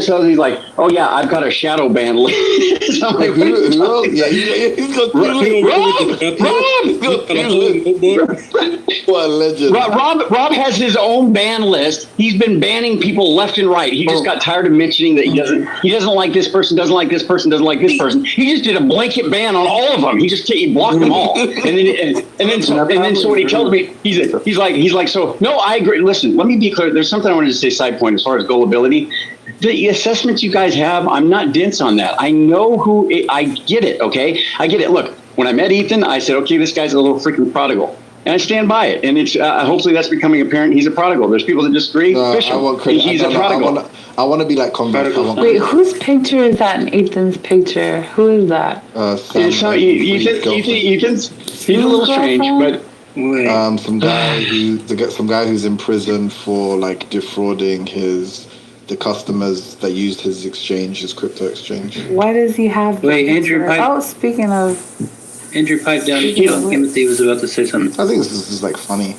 just so he's like, oh yeah, I've got a shadow ban list. I'm like, Who else? Yeah, he's got what a legend. Rob has his own ban list. He's been banning people left and right. He just got tired of mentioning that he doesn't like this person, doesn't like this person, doesn't like this person. He just did a blanket ban on all of them. He blocked them all. And then so when he tells me, he's like, so no, I agree. Listen, let me be clear. There's something I wanted to say side point as far as gullibility. The assessments you guys have, I'm not dense on that. I know I get it, okay? I get it. Look, when I met Ethan, I said, okay, this guy's a little freaking prodigal. And I stand by it. And it's hopefully that's becoming apparent. He's a prodigal. There's people that disagree. I want credit. He's a prodigal. I want to be like convinced. Wait, whose picture is that in Ethan's picture? Who is that? Ethan's he's a little strange, but some guy who's in prison for like defrauding the customers that used his crypto exchange. Why does he have? Wait, Andrew Pipe. Oh, speaking of. Andrew piped down. Timothy was about to say something. I think this is like funny.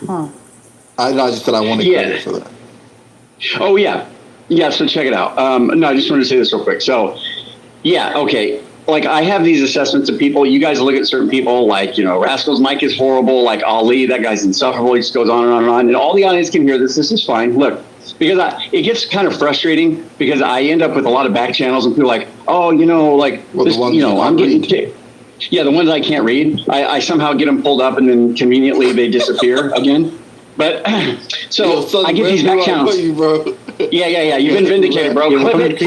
Huh. I just said I wanted credit for that. Oh yeah. So check it out. No, I just wanted to say this real quick. So yeah, okay. Like I have these assessments of people. You guys look at certain people like, Rascal's Mike is horrible. Like Ali, that guy's insufferable. He just goes on and on and on. And all the audience can hear this. This is fine. Look, because it gets kind of frustrating because I end up with a lot of back channels and people like, oh, I'm getting ticked. Yeah, the ones I can't read, I somehow get them pulled up and then conveniently they disappear again. But so I get these back channels. Yeah. You've been vindicated, bro. Clip it.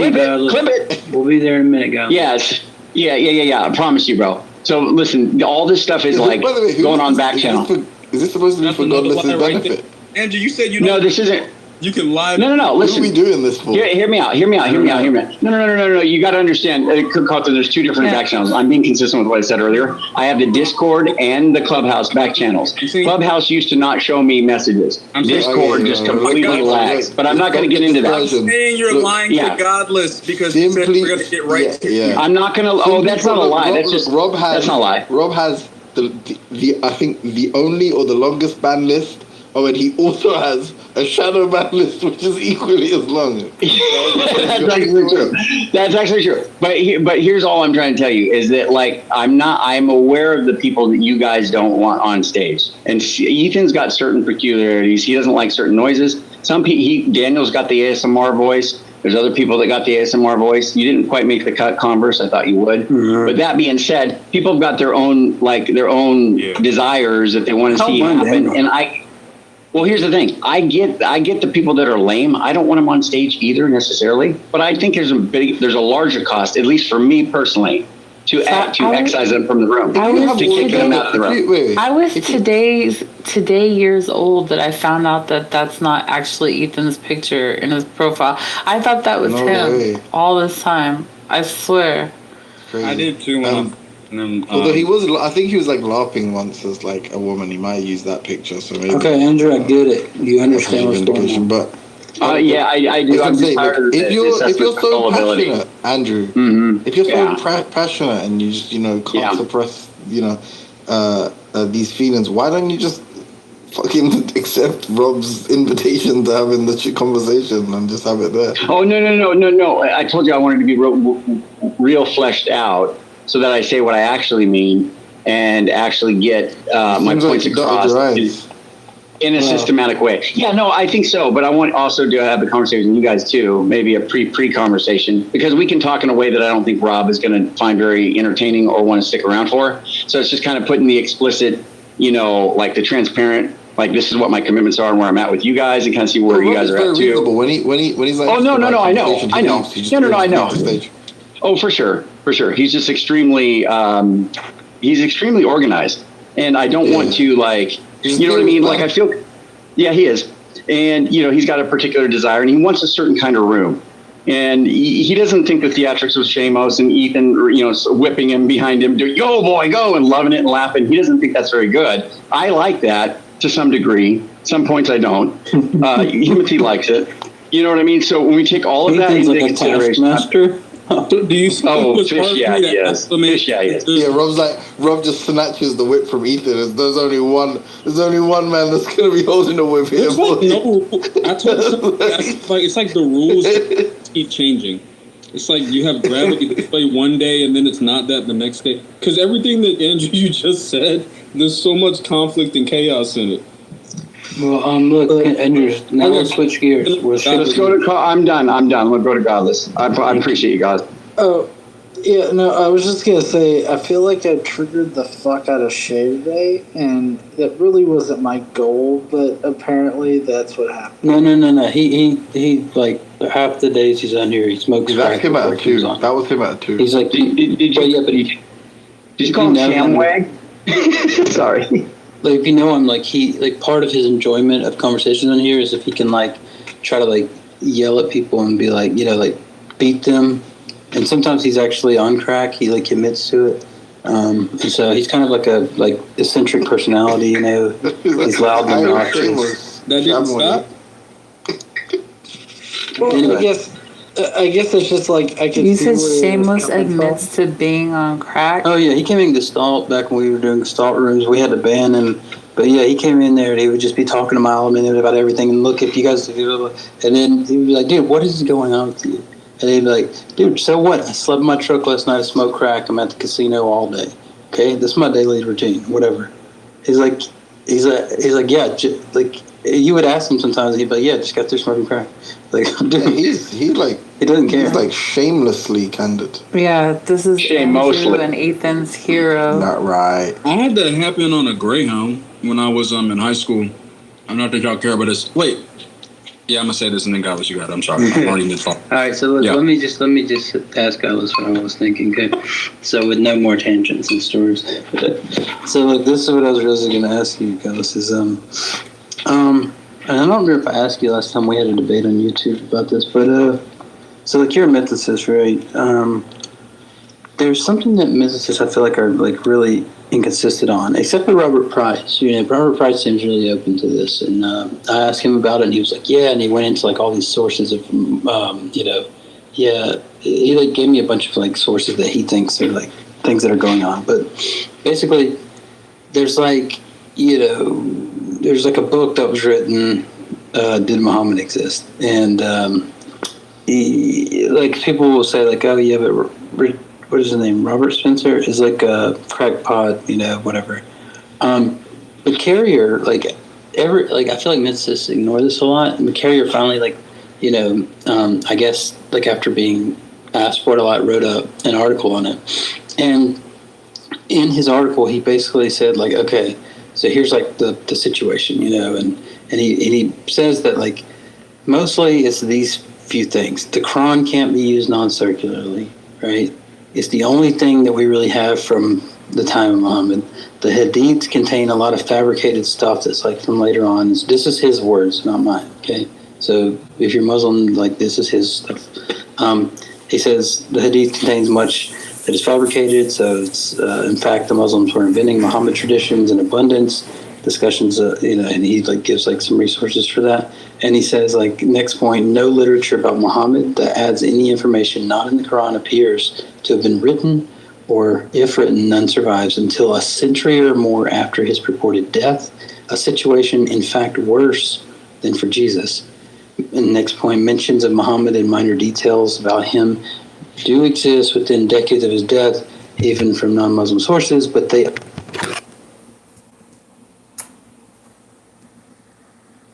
We'll be there in a minute, guys. Yes. Yeah. I promise you, bro. So listen, all this stuff is like going on back channel. Is this supposed to be for Godless's benefit? Andrew, you said No, this isn't. You can lie. No. Listen. What are we doing this for? Hear me out. No. You got to understand. There's two different back channels. I'm being consistent with what I said earlier. I have the Discord and the Clubhouse back channels. Clubhouse used to not show me messages. Discord just completely lags. But I'm not going to get into that. I'm saying you're lying to Godless because you said we're going to get right. Yeah. I'm not going to. Oh, that's not a lie. That's not a lie. Rob has the I think the only or the longest ban list. Oh, and he also has a shadow ban list, which is equally as long. That's actually true. But here's all I'm trying to tell you is that I'm aware of the people that you guys don't want on stage. And Ethan's got certain peculiarities. He doesn't like certain noises. Daniel's got the ASMR voice. There's other people that got the ASMR voice. You didn't quite make the cut, Converse. I thought you would. Mm-hmm. But that being said, people have got their own desires that they want to see happen. And well, here's the thing. I get the people that are lame. I don't want them on stage either necessarily, but I think there's a larger cost, at least for me personally, to excise them from the room, to kick them out of the room. I was today years old that I found out that that's not actually Ethan's picture in his profile. I thought that was him all this time. I swear. Crazy. I did too. Although I think he was like LARPing once as like a woman. He might use that picture. So maybe. Okay, Andrew, I get it. You understand what's going on. But I do. I'm just tired of if you're so passionate, Andrew, if you're so passionate and you just can't suppress these feelings, why don't you just fucking accept Rob's invitation to having the conversation and just have it there? Oh no! I told you I wanted to be real fleshed out, so that I say what I actually mean and actually get my points across in a systematic way. Yeah, no, I think so. But I want also to have a conversation with you guys too, maybe a pre-conversation, because we can talk in a way that I don't think Rob is going to find very entertaining or want to stick around for. So it's just kind of putting the explicit, like the transparent, like this is what my commitments are and where I'm at with you guys, and kind of see where you guys are at too. When he's like, oh no, I know. I know. Oh, for sure. He's just extremely organized, and I don't want to you know what I mean? Like I feel, he is, and he's got a particular desire, and he wants a certain kind of room, and he doesn't think the theatrics with Shamos and Ethan, whipping him behind him, go boy, go, and loving it and laughing. He doesn't think that's very good. I like that to some degree. Some points I don't. Timothy likes it. You know what I mean? So when we take all of that into consideration. Do you see Fish? Yeah, yes. Fish, yeah, yes. Yeah, Rob just snatches the whip from Ethan. There's only one man that's gonna be holding the whip here. No, I told you, it's like the rules. keep changing. It's like you have gravity display one day and then it's not that the next day. Because everything that Andrew you just said, there's so much conflict and chaos in it. Well, look, Andrew. Now let's switch gears. Let's go to. I'm done. We'll go to Godless. I appreciate you guys. Oh, yeah. No, I was just gonna say. I feel like I triggered the fuck out of Shay today, and that really wasn't my goal. But apparently, that's what happened. No. He like half the days he's on here, he smokes crack. That came out too. That was him at 2. He's like, Did you call him Shamwag? Sorry. Like, if you know him, like part of his enjoyment of conversations on here is if he can like try to like yell at people and be like, like beat them. And sometimes he's actually on crack. He like admits to it. And so he's kind of like a eccentric personality. He's loud and obnoxious. That didn't stop. Well, Anyway. I guess it's just like I can. You said Shameless admits to being on crack. Oh yeah, he came in Gestalt back when we were doing Gestalt rooms. We had to ban him, but yeah, he came in there and he would just be talking to Mile a minute about everything. And look, if you guys, and then he would be like, "Dude, what is going on with you?" And they'd be like, "Dude, so what? I slept in my truck last night. I smoked crack. I'm at the casino all day. Okay, this is my daily routine. Whatever." He's like, yeah, like. You would ask him sometimes, and he'd be like, "Yeah, just got through smoking crack." Like, dude, he doesn't care. He's like shamelessly candid. Yeah, this is Andrew and Ethan's hero. Not right. I had that happen on a Greyhound when I was in high school. I'm not think y'all care about this. Wait. Yeah, I'm gonna say this and then Godless, you got it. I'm sorry. I'm already mid-fall. All right, so let me just ask Godless what I was thinking. Okay, so with no more tangents and stories. So look, this is what I was really going to ask you, Godless. Is and I don't remember if I asked you last time we had a debate on YouTube about this, but so like you're a mythicist, right? There's something that mythicists I feel like are like really inconsistent on, except for Robert Price. Robert Price seems really open to this, and I asked him about it, and he was like, "Yeah," and he went into like all these sources of, he like gave me a bunch of like sources that he thinks are like things that are going on, but basically, there's like there's like a book that was written, Did Muhammad Exist? And like people will say like, oh yeah, but what is his name? Robert Spencer is like a crackpot, whatever. But Carrier, I feel like mythicists ignore this a lot. And Carrier finally I guess like after being asked for it a lot, wrote an article on it. And in his article, he basically said like, okay, so here's like the situation, and he says that like mostly it's these few things. The Quran can't be used non-circularly, right? It's the only thing that we really have from the time of Muhammad. The Hadiths contain a lot of fabricated stuff that's like from later on. This is his words, not mine, okay? So if you're Muslim, like this is his stuff. He says the Hadith contains much that is fabricated, so it's in fact the Muslims were inventing Muhammad traditions in abundance. Discussions, and he like gives like some resources for that. And he says like next point, no literature about Muhammad that adds any information not in the Quran appears to have been written, or if written, none survives until a century or more after his purported death. A situation in fact worse than for Jesus. And the next point, mentions of Muhammad and minor details about him do exist within decades of his death, even from non-Muslim sources, but they